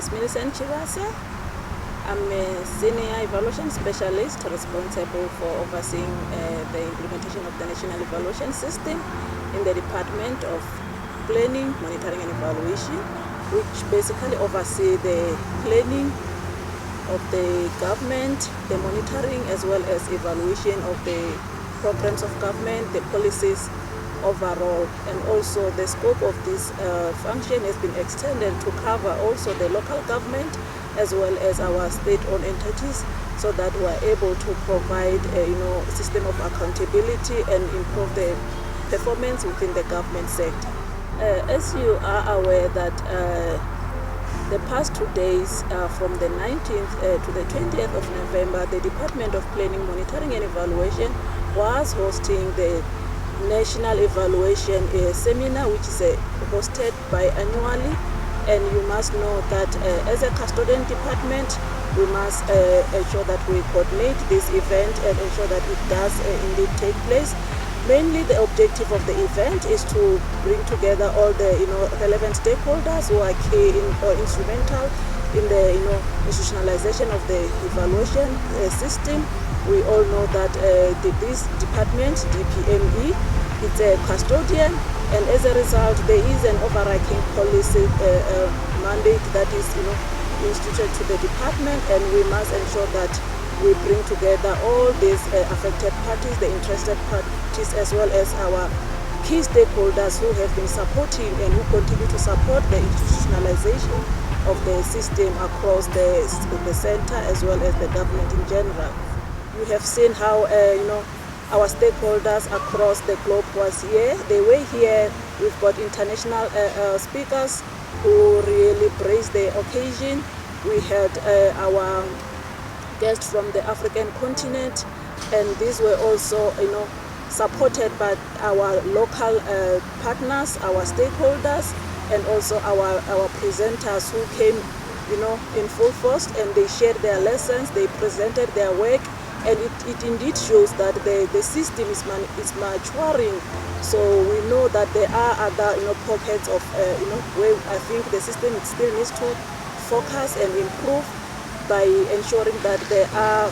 is Millicent Tshivhase. I'm a senior evaluation specialist responsible for overseeing the implementation of the National Evaluation System in the Department of Planning, Monitoring and Evaluation, which basically oversees the planning of the government, the monitoring as well as evaluation of the programs of government, the policies overall, and also the scope of this function has been extended to cover also the local government as well as our state-owned entities, so that we're able to provide a system of accountability and improve the performance within the government sector. As you are aware that the past 2 days, from the 19th to the 20th of November, the Department of Planning, Monitoring and Evaluation was hosting the National Evaluation Seminar, which is hosted biannually. And you must know that as a custodian department, we must ensure that we coordinate this event and ensure that it does indeed take place. Mainly the objective of the event is to bring together all the relevant stakeholders who are key or instrumental in the institutionalization of the evaluation system. We all know that this department, DPME, it's a custodian, and as a result there is an overarching policy mandate that is instituted to the department, and we must ensure that we bring together all these affected parties, the interested parties, as well as our key stakeholders who have been supporting and who continue to support the institutionalization of the system across the center as well as the government in general. You have seen how our stakeholders across the globe was here. They were here. We've got international speakers who really praised the occasion. We had our guests from the African continent, and these were also supported by our local partners, our stakeholders, and also our presenters who came in full force, and they shared their lessons, they presented their work, and it indeed shows that the system is maturing. So we know that there are other pockets of where I think the system still needs to focus and improve, by ensuring that there are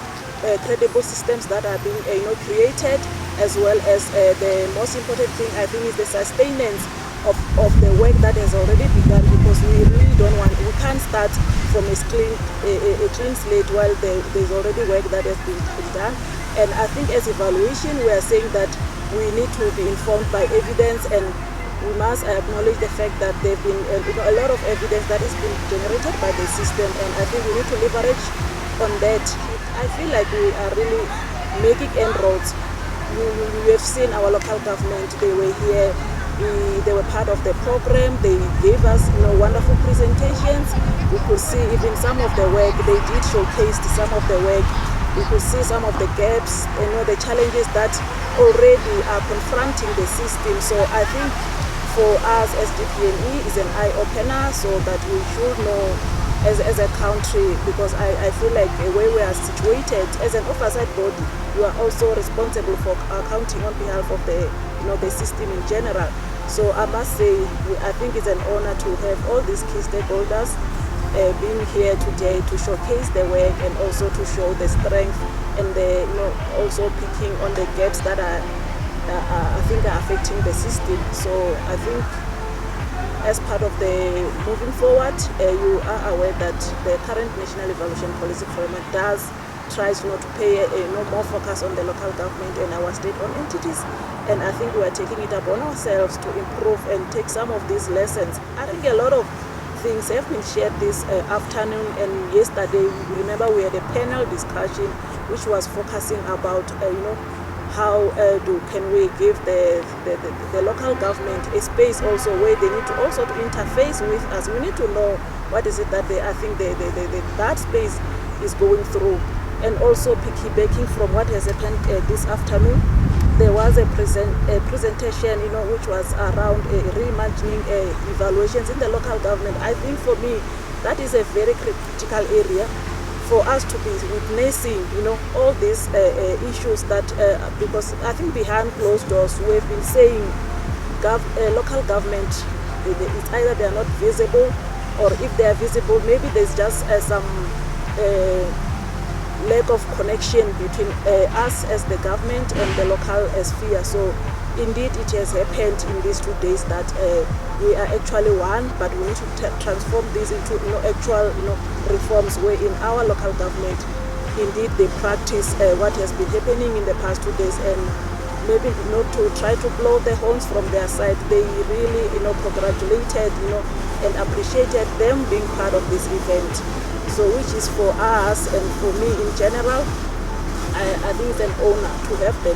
credible systems that are being created, as well as the most important thing I think is the sustenance of the work that has already begun, because we really we can't start from a clean slate while there's already work that has been done. And I think as evaluation we are saying that we need to be informed by evidence, and we must acknowledge the fact that there have been a lot of evidence that has been generated by the system, and I think we need to leverage on that. I feel like we are really making inroads. You have seen our local government, they were here, they were part of the program, they gave us wonderful presentations. We could see even some of the work, they did showcase some of the work. We could see some of the gaps, the challenges that already are confronting the system. So I think for us as DPME is an eye-opener, so that we should know as a country, because I feel like the way we are situated as an oversight body, you are also responsible for accounting on behalf of the system in general. So I must say, I think it's an honor to have all these key stakeholders being here today to showcase the work, and also to show the strength, and the also picking on the gaps that I think are affecting the system. So I think as part of the moving forward, you are aware that the current National Evaluation Policy Framework tries to pay more focus on the local government and our state-owned entities, and I think we are taking it upon ourselves to improve and take some of these lessons. I think a lot of things have been shared this afternoon, and yesterday, remember, we had a panel discussion which was focusing about how can we give the local government a space also where they need to also to interface with us. We need to know what is it that I think that space is going through. And also piggybacking from what has happened this afternoon, there was a presentation which was around reimagining evaluations in the local government. I think for me that is a very critical area for us to be witnessing all these issues, that because I think behind closed doors we've been saying local government, it's either they are not visible, or if they are visible, maybe there's just some lack of connection between us as the government and the local sphere. So indeed it has happened in these 2 days that we are actually one, but we need to transform this into actual reforms where in our local government indeed they practice what has been happening in the past 2 days, and maybe not to try to blow the horns from their side. They really congratulated and appreciated them being part of this event. So which is for us and for me in general, I think it's an honor to have them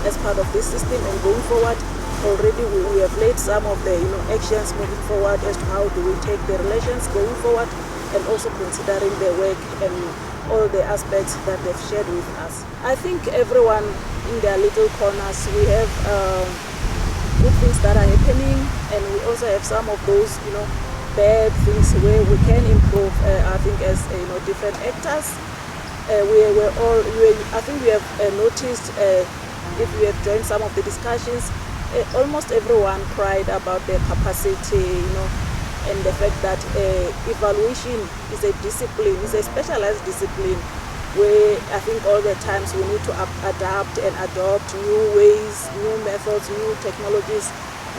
as part of this system. And going forward, already we have laid some of the actions moving forward as to how do we take the relations going forward, and also considering the work and all the aspects that they've shared with us. I think everyone in their little corners, we have good things that are happening, and we also have some of those bad things where we can improve. I think as different actors, I think we have noticed, if we have joined some of the discussions, almost everyone cried about their capacity, and the fact that evaluation is a discipline, is a specialized discipline, where I think all the times we need to adapt and adopt new ways, new methods, new technologies.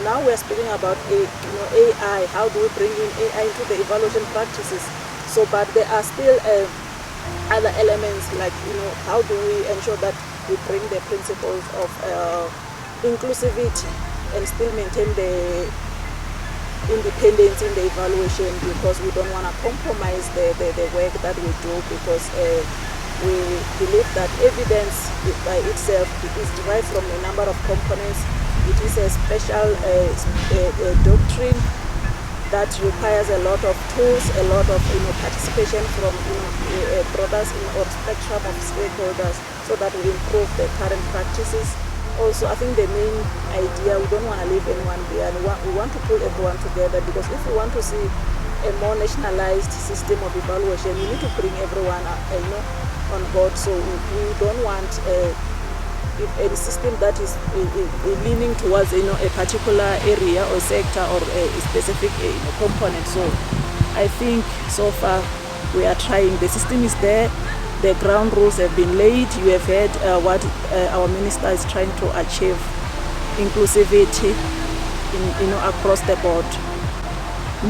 Now we're speaking about AI. How do we bring in AI into the evaluation practices? So, but there are still other elements like how do we ensure that we bring the principles of inclusivity and still maintain the independence in the evaluation, because we don't want to compromise the work that we do, because we believe that evidence by itself is derived from a number of components. It is a special doctrine that requires a lot of tools, a lot of participation from brothers or spectrum of stakeholders, so that we improve the current practices. Also, I think the main idea, we don't want to leave anyone behind. We want to pull everyone together, because if we want to see a more nationalized system of evaluation, we need to bring everyone on board. So we don't want a system that is leaning towards a particular area or sector or a specific component. So I think so far we are trying. The system is there. The ground rules have been laid. You have heard what our minister is trying to achieve: inclusivity across the board.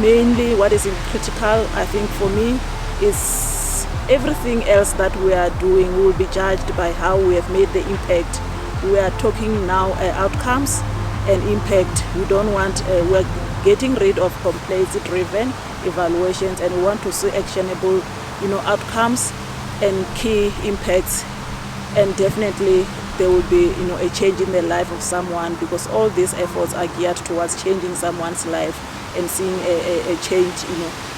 Mainly what is critical, I think, for me, is everything else that we are doing will be judged by how we have made the impact. We are talking now outcomes and impact. We don't want, we're getting rid of complacency-driven evaluations, and we want to see actionable outcomes and key impacts. And definitely there will be a change in the life of someone, because all these efforts are geared towards changing someone's life and seeing a change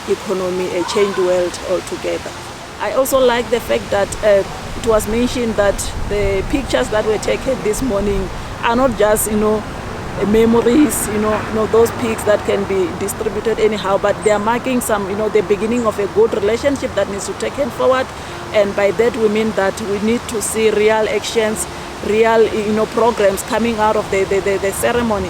economy, a changed world altogether. I also like the fact that it was mentioned that the pictures that were taken this morning are not just memories, those pics that can be distributed anyhow, but they are marking some the beginning of a good relationship that needs to be taken forward. And by that we mean that we need to see real actions, real programs coming out of the ceremony.